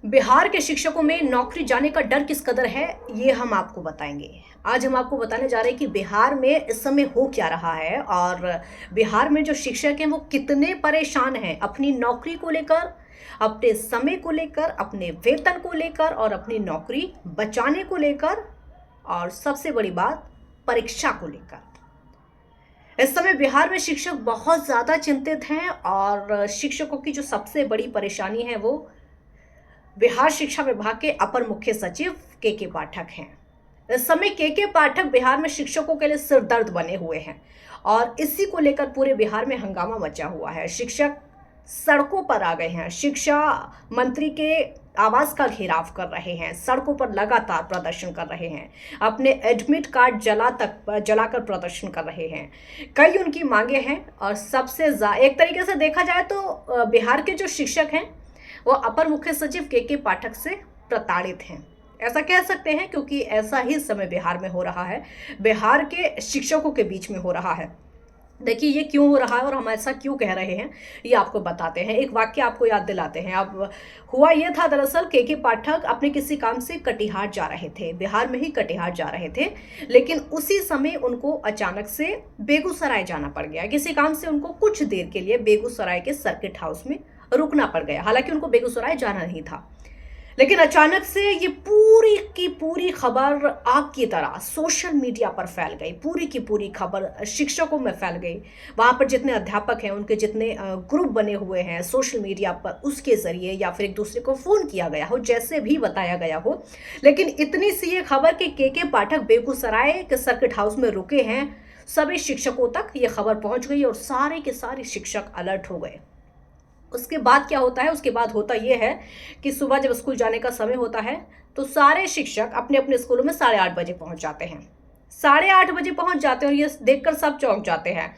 बिहार के शिक्षकों में नौकरी जाने का डर किस कदर है, ये हम आपको बताएंगे। आज हम आपको बताने जा रहे हैं कि बिहार में इस समय हो क्या रहा है और बिहार में जो शिक्षक हैं वो कितने परेशान हैं अपनी नौकरी को लेकर, अपने समय को लेकर, अपने वेतन को लेकर और अपनी नौकरी बचाने को लेकर, और सबसे बड़ी बात परीक्षा को लेकर। इस समय बिहार में शिक्षक बहुत ज़्यादा चिंतित हैं और शिक्षकों की जो सबसे बड़ी परेशानी है वो बिहार शिक्षा विभाग के अपर मुख्य सचिव के पाठक हैं। इस समय के पाठक बिहार में शिक्षकों के लिए सिरदर्द बने हुए हैं और इसी को लेकर पूरे बिहार में हंगामा मचा हुआ है। शिक्षक सड़कों पर आ गए हैं, शिक्षा मंत्री के आवास का घेराव कर रहे हैं, सड़कों पर लगातार प्रदर्शन कर रहे हैं, अपने एडमिट कार्ड जलाकर प्रदर्शन कर रहे हैं। कई उनकी मांगे हैं और सबसे एक तरीके से देखा जाए तो बिहार के जो शिक्षक हैं वो अपर मुख्य सचिव के पाठक से प्रताड़ित हैं, ऐसा कह सकते हैं, क्योंकि ऐसा ही समय बिहार में हो रहा है, बिहार के शिक्षकों के बीच में हो रहा है। देखिए ये क्यों हो रहा है और हम ऐसा क्यों कह रहे हैं ये आपको बताते हैं। एक वाक्य आपको याद दिलाते हैं। अब हुआ ये था, दरअसल के पाठक अपने किसी काम से कटिहार जा रहे थे, बिहार में ही कटिहार जा रहे थे, लेकिन उसी समय उनको अचानक से बेगूसराय जाना पड़ गया। किसी काम से उनको कुछ देर के लिए बेगूसराय के सर्किट हाउस में रुकना पड़ गया। हालांकि उनको बेगूसराय जाना नहीं था, लेकिन अचानक से ये पूरी की पूरी खबर आग की तरह सोशल मीडिया पर फैल गई। पूरी की पूरी खबर शिक्षकों में फैल गई। वहां पर जितने अध्यापक हैं, उनके जितने ग्रुप बने हुए हैं सोशल मीडिया पर, उसके जरिए या फिर एक दूसरे को फोन किया गया हो, जैसे भी बताया गया हो, लेकिन इतनी सी ये खबर कि के पाठक बेगूसराय के सर्किट हाउस में रुके हैं, सभी शिक्षकों तक ये खबर पहुंच गई और सारे के सारे शिक्षक अलर्ट हो गए। उसके बाद क्या होता है, उसके बाद होता यह है कि सुबह जब स्कूल जाने का समय होता है तो सारे शिक्षक अपने अपने स्कूलों में 8:30 बजे पहुंच जाते हैं। 8:30 बजे पहुंच जाते हैं और ये देखकर सब चौंक जाते हैं।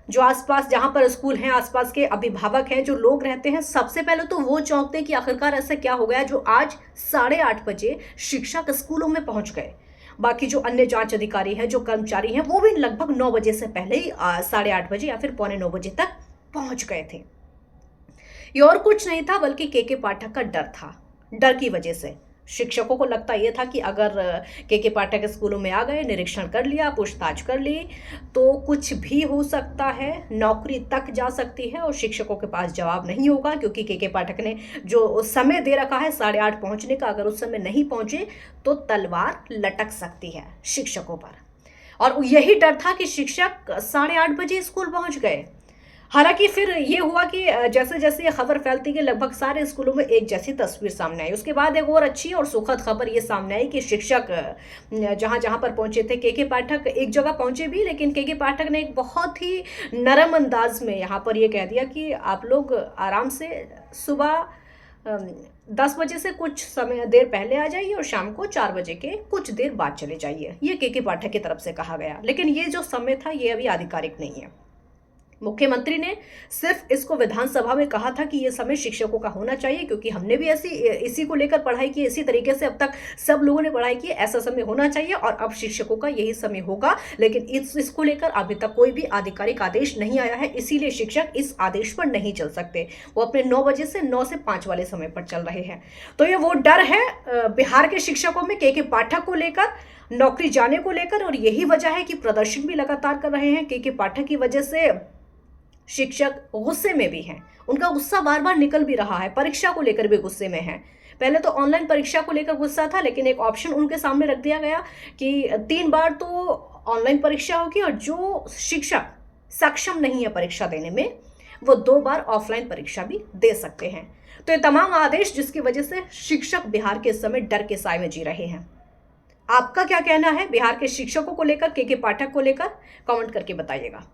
जो आसपास जहां पर स्कूल हैं, आसपास के अभिभावक हैं, जो लोग रहते हैं, सबसे पहले तो वो चौंकते हैं कि आखिरकार ऐसा क्या हो गया जो आज 8:30 बजे शिक्षक स्कूलों में पहुंच गए। बाकी जो अन्य जांच अधिकारी हैं, जो कर्मचारी हैं, वो भी लगभग 9 बजे से पहले ही 8:30 बजे या फिर 8:45 बजे तक पहुंच गए थे। ये और कुछ नहीं था बल्कि के पाठक का डर था। डर की वजह से शिक्षकों को लगता यह था कि अगर के पाठक स्कूलों में आ गए, निरीक्षण कर लिया, पूछताछ कर ली, तो कुछ भी हो सकता है, नौकरी तक जा सकती है और शिक्षकों के पास जवाब नहीं होगा, क्योंकि के पाठक ने जो समय दे रखा है 8:30 पहुंचने का, अगर उस समय नहीं पहुंचे तो तलवार लटक सकती है शिक्षकों पर। और यही डर था कि शिक्षक 8:30 बजे स्कूल पहुंच गए। हालांकि फिर ये हुआ कि जैसे जैसे ये खबर फैलती गई, लगभग सारे स्कूलों में एक जैसी तस्वीर सामने आई। उसके बाद एक और अच्छी और सुखद खबर ये सामने आई कि शिक्षक जहां जहां पर पहुंचे थे, के पाठक एक जगह पहुंचे भी, लेकिन के पाठक ने एक बहुत ही नरम अंदाज में यहाँ पर ये कह दिया कि आप लोग आराम से सुबह 10 बजे से कुछ समय देर पहले आ जाइए और शाम को 4 बजे के कुछ देर बाद चले जाइए। ये के पाठक की तरफ से कहा गया, लेकिन ये जो समय था ये अभी आधिकारिक नहीं है। मुख्यमंत्री ने सिर्फ इसको विधानसभा में कहा था कि यह समय शिक्षकों का होना चाहिए, क्योंकि हमने भी इसी को लेकर पढ़ाई की, इसी तरीके से अब तक सब लोगों ने पढ़ाई की, ऐसा समय होना चाहिए और अब शिक्षकों का यही समय होगा। लेकिन इसको लेकर अभी तक कोई भी आधिकारिक आदेश नहीं आया है, इसीलिए शिक्षक इस आदेश पर नहीं चल सकते। वो अपने 9 बजे से 9 से 5 वाले समय पर चल रहे हैं। तो ये वो डर है बिहार के शिक्षकों में के पाठक को लेकर, नौकरी जाने को लेकर, और यही वजह है कि प्रदर्शन भी लगातार कर रहे हैं। के पाठक की वजह से शिक्षक गुस्से में भी हैं, उनका गुस्सा बार बार निकल भी रहा है, परीक्षा को लेकर भी गुस्से में हैं। पहले तो ऑनलाइन परीक्षा को लेकर गुस्सा था, लेकिन एक ऑप्शन उनके सामने रख दिया गया कि 3 बार तो ऑनलाइन परीक्षा होगी और जो शिक्षक सक्षम नहीं है परीक्षा देने में, वो 2 बार ऑफलाइन परीक्षा भी दे सकते हैं। तो ये तमाम आदेश जिसकी वजह से शिक्षक बिहार के समय डर के साए में जी रहे हैं। आपका क्या कहना है बिहार के शिक्षकों को लेकर, के पाठक को लेकर? कमेंट करके बताइएगा।